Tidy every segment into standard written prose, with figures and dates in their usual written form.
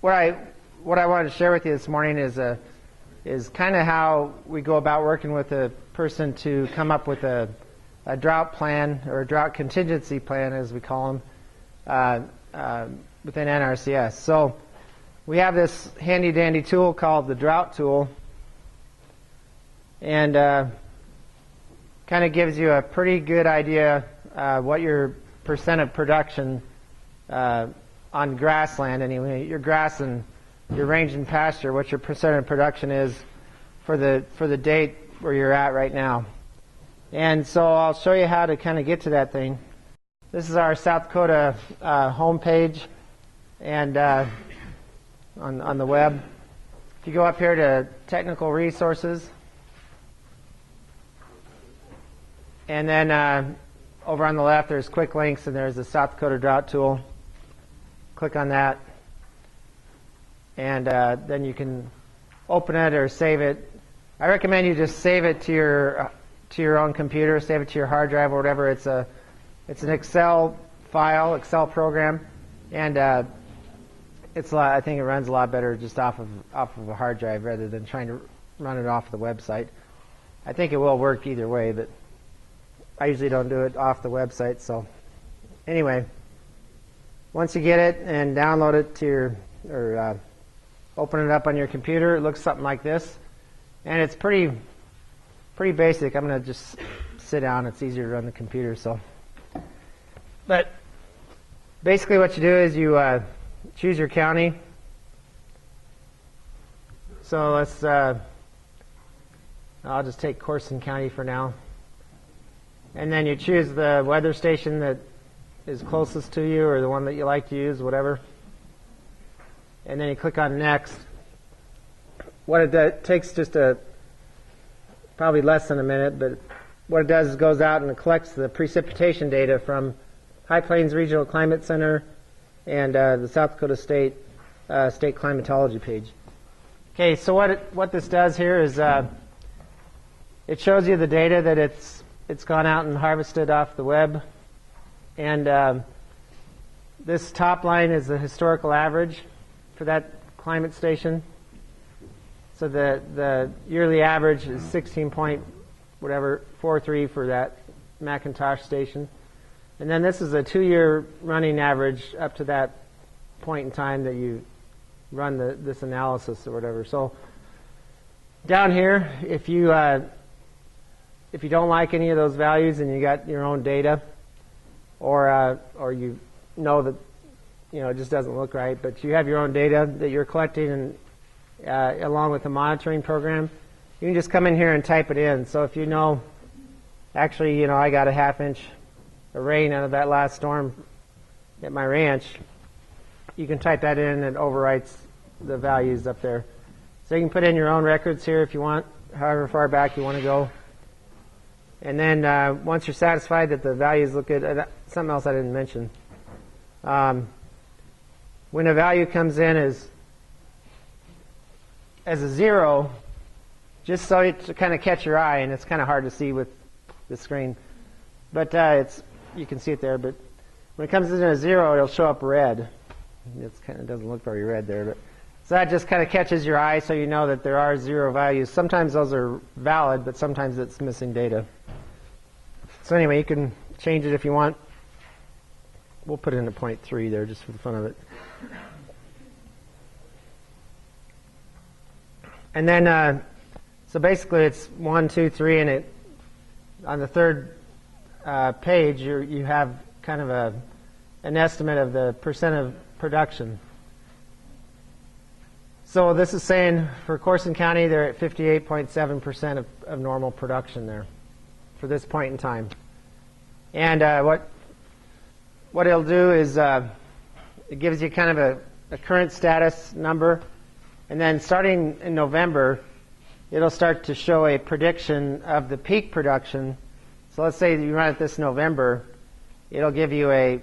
what I wanted to share with you this morning is kind of how we go about working with a person to come up with a drought plan, or a drought contingency plan, as we call them, within NRCS. So we have this handy dandy tool called the drought tool, and kind of gives you a pretty good idea what your percent of production on grassland, anyway, your grass and your range and pasture, what your percent of production is for the date where you're at right now. And so I'll show you how to kind of get to that thing. This is our South Dakota homepage, and on the web. If you go up here to technical resources, and then over on the left there's quick links, and there's the South Dakota Drought Tool. Click on that, and then you can open it or save it. I recommend you just save it to your own computer, save it to your hard drive or whatever. It's an Excel file, Excel program, and I think it runs a lot better just off of a hard drive rather than trying to run it off the website. I think it will work either way, but I usually don't do it off the website. So anyway, once you get it and download it to or open it up on your computer, it looks something like this, and it's pretty basic. I'm going to just sit down. It's easier to run the computer. But basically, what you do is you choose your county. So let's. I'll just take Corson County for now, and then you choose the weather station that is closest to you, or the one that you like to use, whatever. And then you click on Next. What it takes just probably less than a minute, but what it does is goes out and it collects the precipitation data from High Plains Regional Climate Center and the South Dakota State climatology page. Okay, so what this does here is it shows you the data that it's gone out and harvested off the web, and this top line is the historical average for that climate station. So the yearly average is 16.43 for that McIntosh station. And then this is a 2-year running average up to that point in time that you run this analysis or whatever. So down here, if you don't like any of those values and you got your own data, or you know that it just doesn't look right, but you have your own data that you're collecting, and along with the monitoring program, you can just come in here and type it in. So if actually, I got a half-inch of rain out of that last storm at my ranch, you can type that in and it overwrites the values up there. So you can put in your own records here if you want, however far back you want to go. And then once you're satisfied that the values look good, something else I didn't mention. When a value comes in as a 0, just so to kind of catch your eye, and it's kind of hard to see with the screen, but you can see it there. But when it comes in a 0, it'll show up red. It doesn't look very red there, but so that just kind of catches your eye, so you know that there are 0 values. Sometimes those are valid, but sometimes it's missing data. So anyway, you can change it if you want. We'll put it in a 0.3 there just for the fun of it. And then, so basically it's 1, 2, 3, and on the third page you have kind of an estimate of the percent of production. So this is saying for Corson County they're at 58.7% of normal production there for this point in time. And what it'll do is it gives you kind of a current status number, and then starting in November it'll start to show a prediction of the peak production. So let's say you run it this November, it'll give you a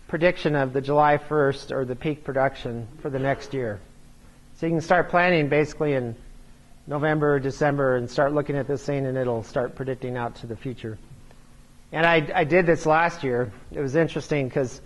prediction of the July 1st or the peak production for the next year. So you can start planning basically in November or December and start looking at this thing, and it'll start predicting out to the future. And I did this last year. It was interesting because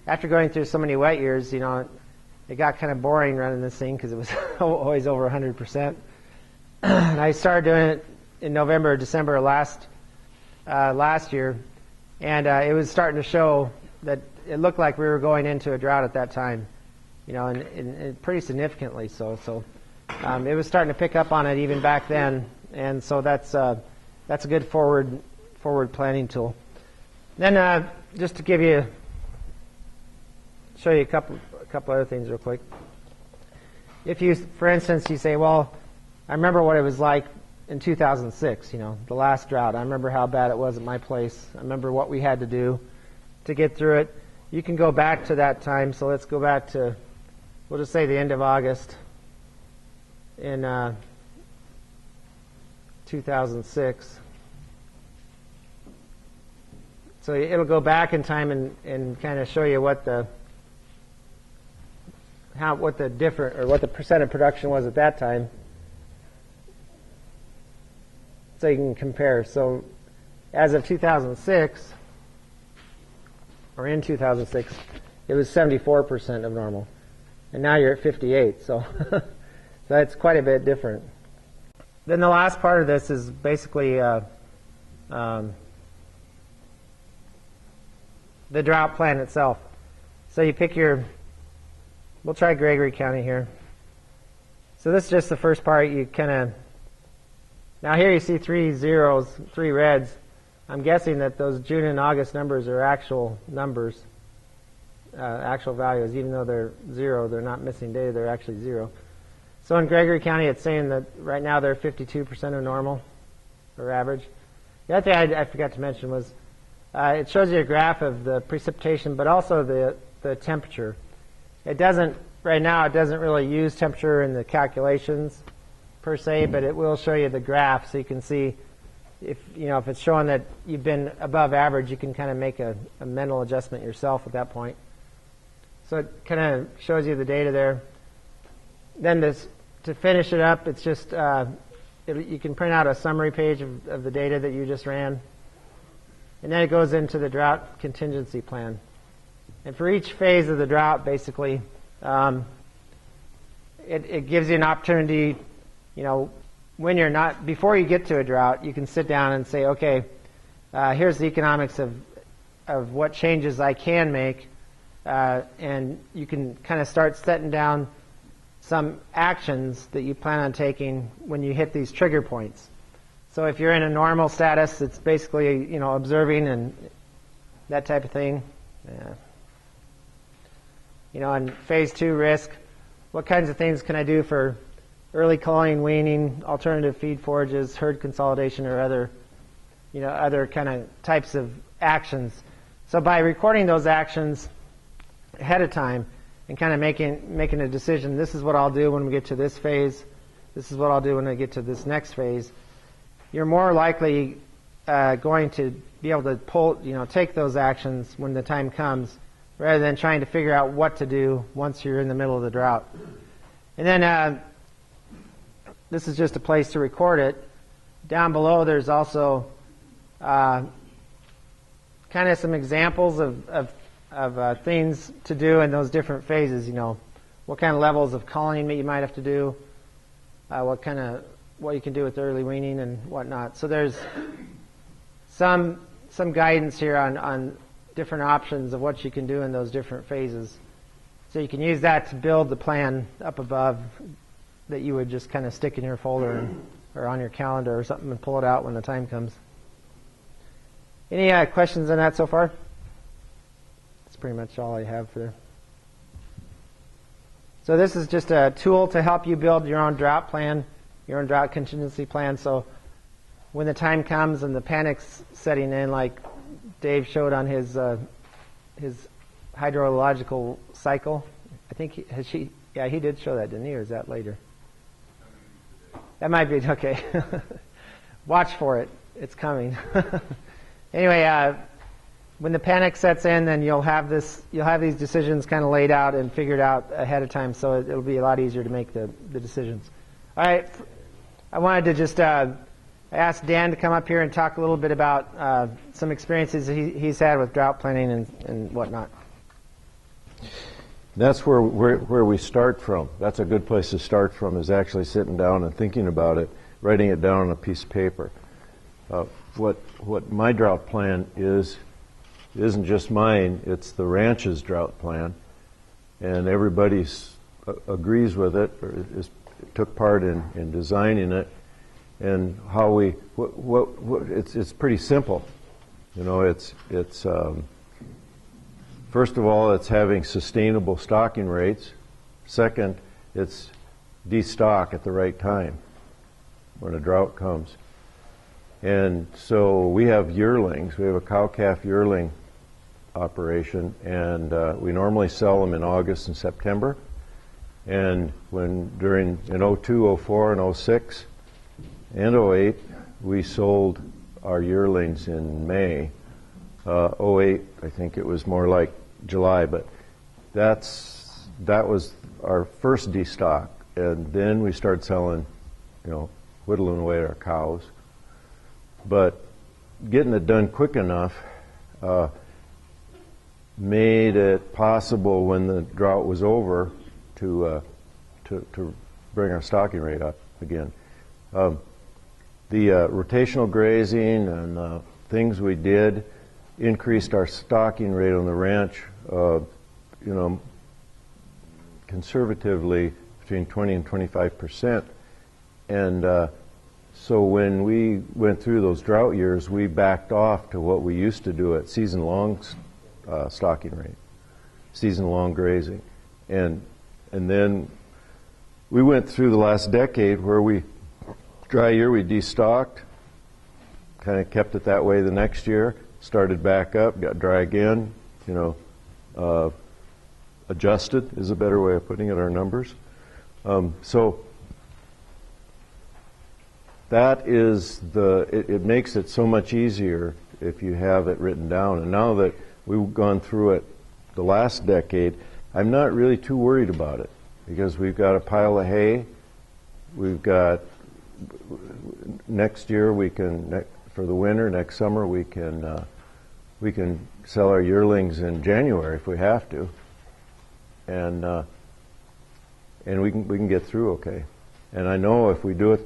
after going through so many wet years, it got kind of boring running this thing because it was always over 100%. And I started doing it in November or December of last year, and it was starting to show that it looked like we were going into a drought at that time, and pretty significantly so. So it was starting to pick up on it even back then, and so that's a good forward planning tool. Then just to show you a couple other things real quick. If you, for instance, you say, well, I remember what it was like in 2006, the last drought. I remember how bad it was at my place. I remember what we had to do to get through it. You can go back to that time. So let's go back to, we'll just say the end of August in 2006. So it'll go back in time and kind of show you what the percent of production was at that time, so you can compare. So as of 2006, or in 2006, it was 74% of normal, and now you're at 58. So that's quite a bit different. Then the last part of this is basically the drought plan itself. So you pick we'll try Gregory County here. So this is just the first part. Now here you see 3 zeros, 3 reds. I'm guessing that those June and August numbers are actual numbers, actual values. Even though they're 0, they're not missing data, they're actually 0. So in Gregory County, it's saying that right now they're 52% of normal, or average. The other thing I forgot to mention was it shows you a graph of the precipitation, but also the temperature. Right now it doesn't really use temperature in the calculations per se, but it will show you the graph so you can see if it's showing that you've been above average, you can kind of make a mental adjustment yourself at that point. So it kind of shows you the data there. Then to finish it up, it's just you can print out a summary page of the data that you just ran. And then it goes into the drought contingency plan. And for each phase of the drought, basically, it gives you an opportunity, when you're not, before you get to a drought, you can sit down and say, okay, here's the economics of what changes I can make, and you can kind of start setting down some actions that you plan on taking when you hit these trigger points. So if you're in a normal status, it's basically, observing and that type of thing. In phase 2 risk, what kinds of things can I do for early culling, weaning, alternative feed forages, herd consolidation, or other kind of types of actions. So by recording those actions ahead of time and kind of making a decision, this is what I'll do when we get to this phase, this is what I'll do when I get to this next phase, you're more likely going to be able to take those actions when the time comes, rather than trying to figure out what to do once you're in the middle of the drought. And then this is just a place to record it. Down below, there's also kind of some examples of things to do in those different phases. What kind of levels of culling you might have to do, what you can do with early weaning and whatnot. So there's some guidance here on different options of what you can do in those different phases. So you can use that to build the plan up above that you would just kind of stick in your folder or on your calendar or something and pull it out when the time comes. Any questions on that so far? That's pretty much all I have for there. So this is just a tool to help you build your own drought plan, your own drought contingency plan. So when the time comes and the panic's setting in, like Dave showed on his hydrological cycle, I think he did show that, didn't he, or is that later? That might be, okay. Watch for it. It's coming. Anyway, when the panic sets in, then you'll have these decisions kind of laid out and figured out ahead of time, so it'll be a lot easier to make the decisions. All right. I wanted to just ask Dan to come up here and talk a little bit about some experiences he's had with drought planning and whatnot. That's where we start from. That's a good place to start from, is actually sitting down and thinking about it, writing it down on a piece of paper. What my drought plan isn't just mine, it's the ranch's drought plan, and everybody agrees with it, or took part in designing it, and how we, it's pretty simple. You know, it's first of all, it's having sustainable stocking rates. Second, it's destock at the right time when a drought comes. And so we have yearlings. We have a cow-calf yearling operation, and we normally sell them in August and September. And in 02, 04, and 06, and 08, we sold our yearlings in May. 08, I think it was more like July, but that was our first destock. And then we started selling, whittling away our cows. But getting it done quick enough made it possible when the drought was over to bring our stocking rate up again. The rotational grazing and things we did increased our stocking rate on the ranch, conservatively between 20 and 25%. And so when we went through those drought years, we backed off to what we used to do at season-long stocking rate, season-long grazing. And then we went through the last decade where dry year we destocked, kind of kept it that way the next year, started back up, got dry again, adjusted is a better way of putting it, our numbers. So that is it makes it so much easier if you have it written down. And now that we've gone through it the last decade, I'm not really too worried about it, because we've got a pile of hay. We've got, next year for the winter, next summer, we can sell our yearlings in January if we have to, and we can get through okay. And I know if we do it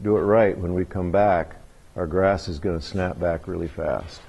right, when we come back, our grass is going to snap back really fast.